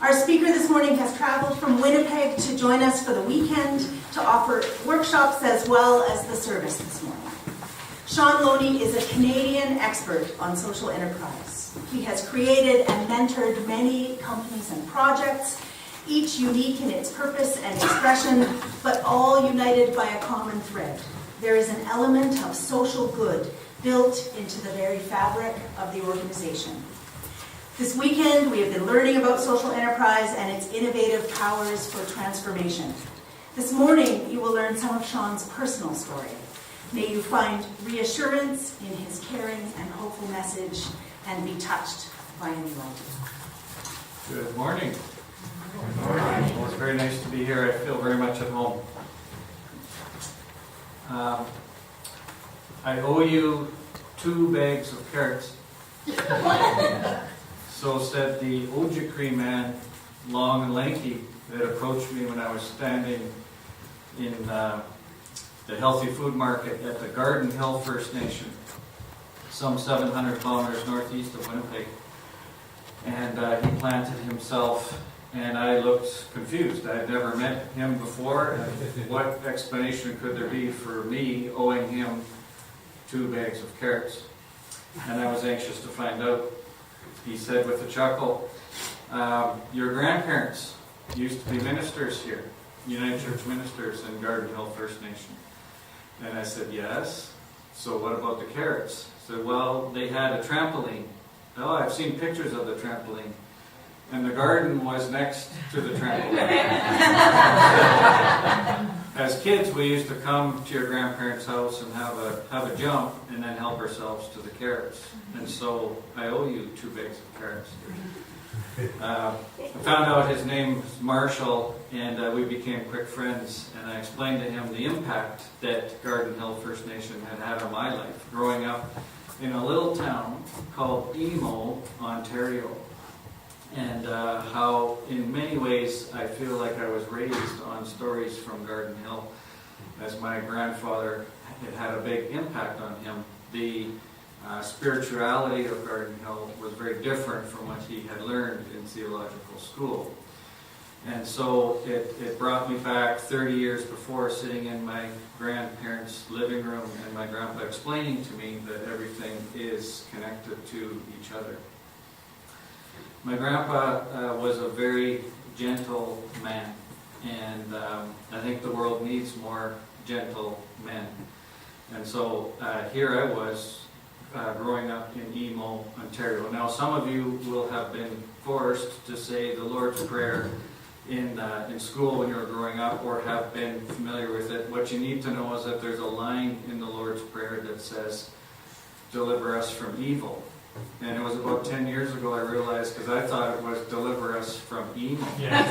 Our speaker this morning has traveled from Winnipeg to join us for the weekend to offer workshops as well as the service this morning. Shaun Loney is a Canadian expert on social enterprise. He has created and mentored many companies and projects, each unique in its purpose and expression, but all united by a common thread. There is an element of social good built into the very fabric of the organization. This weekend, we have been learning about social enterprise and its innovative powers for transformation. This morning, you will learn some of Shaun's personal story. May you find reassurance in his caring and hopeful message and be touched by a new life. Good morning. Good morning. Well, it's very nice to be here. I feel very much at home. I owe you 2 bags of carrots. So said the Ojibwe man, long and lanky, that approached me when I was standing in the healthy food market at the Garden Hill First Nation, some 700 kilometers northeast of Winnipeg. And he planted himself, and I looked confused. I had never met him before, and what explanation could there be for me owing him 2 bags of carrots? And I was anxious to find out. He said with a chuckle, your grandparents used to be ministers here, United Church ministers in Garden Hill First Nation. And I said, yes. So what about the carrots? He said, well, they had a trampoline. Oh, I've seen pictures of the trampoline. And the garden was next to the trampoline. As kids, we used to come to your grandparents' house and have a jump and then help ourselves to the carrots. And so I owe you 2 bags of carrots. I found out his name was Marshall, and we became quick friends. And I explained to him the impact that Garden Hill First Nation had on my life, growing up in a little town called Emo, Ontario. And how, in many ways, I feel like I was raised on stories from Garden Hill, as my grandfather had a big impact on him. The spirituality of Garden Hill was very different from what he had learned in theological school. And so it brought me back 30 years before, sitting in my grandparents' living room and my grandpa explaining to me that everything is connected to each other. My grandpa was a very gentle man, and I think the world needs more gentle men. And so here I was, growing up in Emo, Ontario. Now, some of you will have been forced to say the Lord's Prayer in school when you were growing up, or have been familiar with it. What you need to know is that there's a line in the Lord's Prayer that says, "Deliver us from evil." And it was about 10 years ago I realized, because I thought it was "deliver us from emo." Yeah.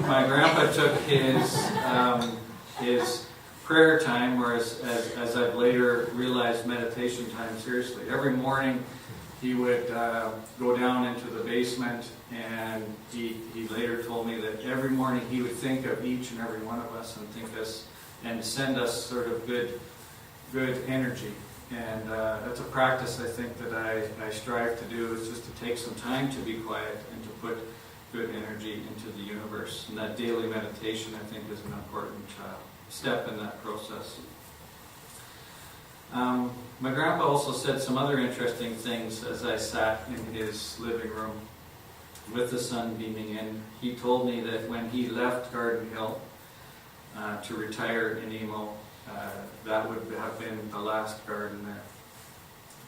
My grandpa took his prayer time, or as I've later realized, meditation time, seriously. Every morning he would go down into the basement, and he later told me that every morning he would think of each and every one of us and send us sort of good energy. And that's a practice I think that I strive to do, is just to take some time to be quiet and to put good energy into the universe. And that daily meditation, I think, is an important step in that process. My grandpa also said some other interesting things as I sat in his living room with the sun beaming in. He told me that when he left Garden Hill to retire in Emo, that would have been the last garden there.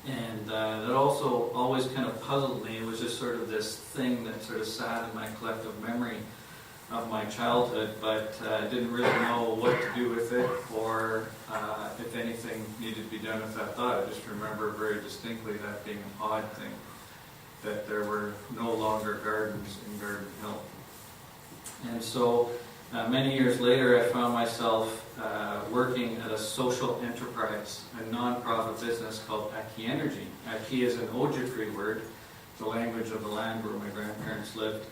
And that also always kind of puzzled me. It was just sort of this thing that sort of sat in my collective memory of my childhood, but I didn't really know what to do with it, or if anything needed to be done with that thought. I just remember very distinctly that being an odd thing, that there were no longer gardens in Garden Hill. And so many years later, I found myself working at a social enterprise, a non-profit business called Aki Energy. Aki is an Ojibwe word, the language of the land where my grandparents lived.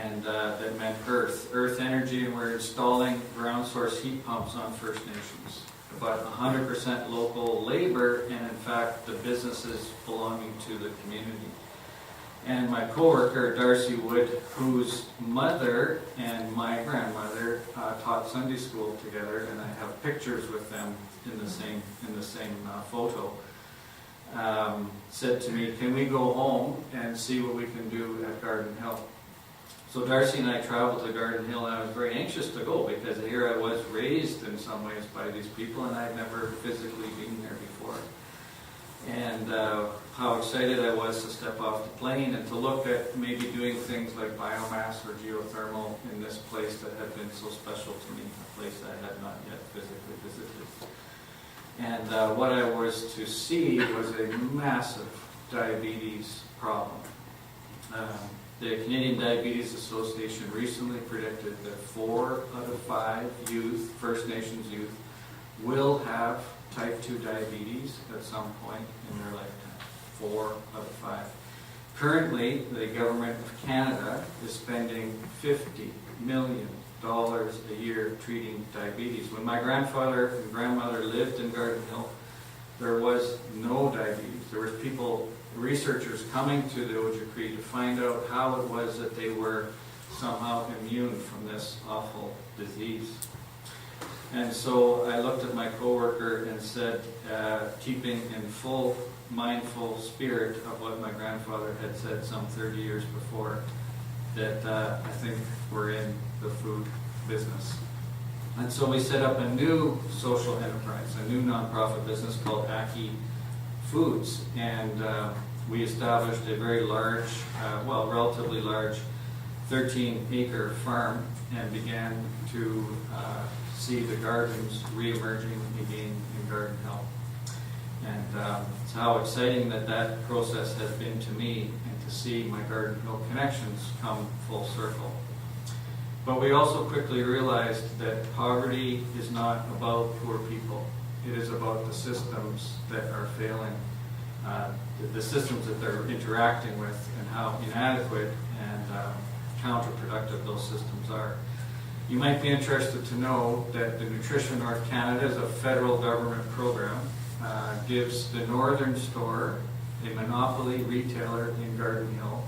And that meant earth energy, and we're installing ground source heat pumps on First Nations about 100% local labor, and in fact the businesses belonging to the community. And my coworker, Darcy Wood, whose mother and my grandmother taught Sunday school together, and I have pictures with them in the same photo, said to me, "Can we go home and see what we can do at Garden Hill?" So Darcy and I traveled to Garden Hill, and I was very anxious to go because here I was raised in some ways by these people, and I'd never physically been there before. And how excited I was to step off the plane and to look at maybe doing things like biomass or geothermal in this place that had been so special to me, a place I had not yet physically visited. And what I was to see was a massive diabetes problem. The Canadian Diabetes Association recently predicted that 4 out of 5 youth, First Nations youth, will have type 2 diabetes at some point in their lifetime. 4 out of 5. Currently, the government of Canada is spending $50 million a year treating diabetes. When my grandfather and grandmother lived in Garden Hill, there was no diabetes. There were people, researchers coming to the Ojibwe to find out how it was that they were somehow immune from this awful disease. And so I looked at my coworker and said, keeping in full mindful spirit of what my grandfather had said some 30 years before, that I think we're in the food business. And so we set up a new social enterprise, a new nonprofit business called Aki Foods. And we established a very large, relatively large 13-acre farm and began to see the gardens re-emerging again in Garden Hill. And it's how exciting that process has been to me, and to see my Garden Hill connections come full circle. But we also quickly realized that poverty is not about poor people. It is about the systems that are failing, the systems that they're interacting with, and how inadequate and counterproductive those systems are. You might be interested to know that the Nutrition North Canada is a federal government program, gives the Northern Store, a monopoly retailer in Garden Hill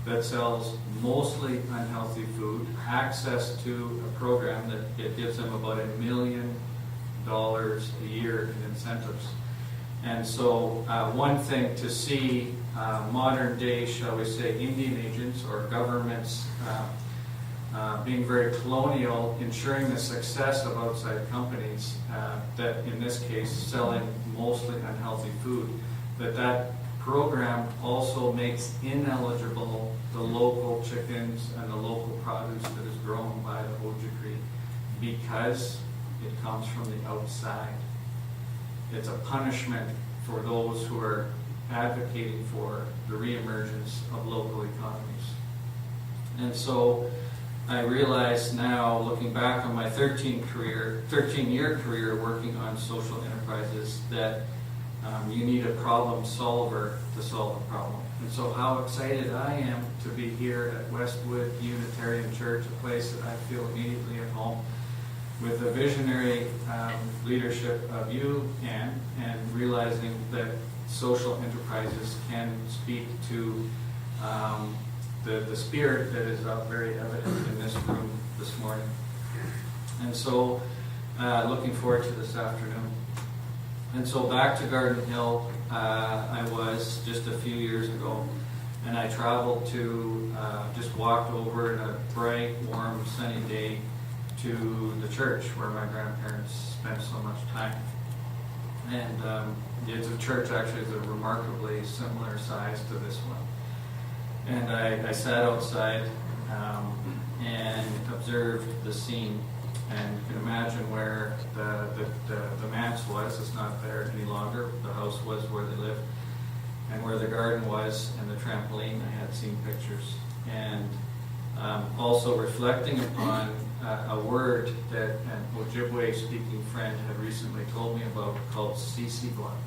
that sells mostly unhealthy food, access to a program that it gives them about $1 million a year in incentives. And so one thing to see modern day, shall we say, Indian agents or governments being very colonial, ensuring the success of outside companies that in this case selling mostly unhealthy food, that program also makes ineligible the local chickens and the local produce that is grown by the Ojibwe because it comes from the outside. It's a punishment for those who are advocating for the reemergence of local economies. And so I realize now, looking back on my 13-year career working on social enterprises, that you need a problem solver to solve a problem. And so how excited I am to be here at Westwood Unitarian Church, a place that I feel immediately at home, with the visionary leadership of you, Anne, and realizing that social enterprises can speak to the spirit that is very evident in this room this morning. And so looking forward to this afternoon. And so back to Garden Hill, I was just a few years ago, and I traveled to, just walked over in a bright, warm, sunny day to the church where my grandparents spent so much time. And the church actually is a remarkably similar size to this one. And I sat outside and observed the scene. And you can imagine where the manse was. It's not there any longer. The house was where they lived. And where the garden was and the trampoline, I had seen pictures. And also reflecting upon a word that an Ojibwe-speaking friend had recently told me about called Sisigwan.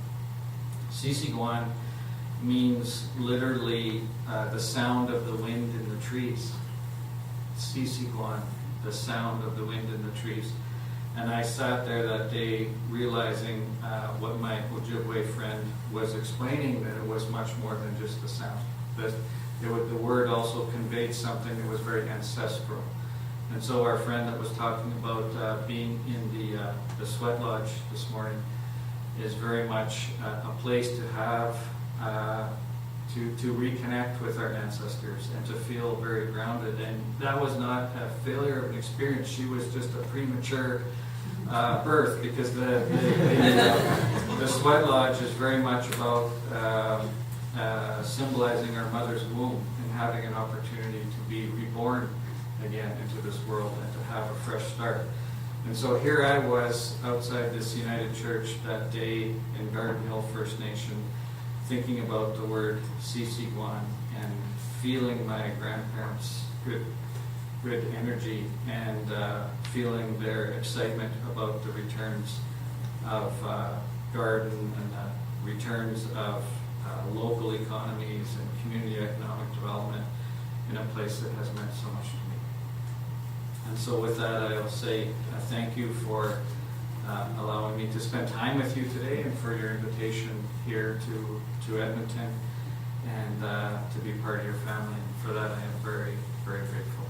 Sisigwan means literally the sound of the wind in the trees. Sisigwan, the sound of the wind in the trees. And I sat there that day realizing what my Ojibwe friend was explaining, that it was much more than just the sound. That the word also conveyed something that was very ancestral. And so our friend that was talking about being in the sweat lodge this morning is very much a place to have, to reconnect with our ancestors and to feel very grounded. And that was not a failure of an experience. She was just a premature birth, because the sweat lodge is very much about symbolizing our mother's womb and having an opportunity to be reborn again into this world and to have a fresh start. And so here I was outside this United Church that day in Garden Hill First Nation, thinking about the word Sisiguan and feeling my grandparents' good energy and feeling their excitement about the returns of garden and the returns of local economies and community economic development in a place that has meant so much to me. And so with that, I'll say thank you for allowing me to spend time with you today, and for your invitation here to Edmonton, and to be part of your family. And for that, I am very, very grateful.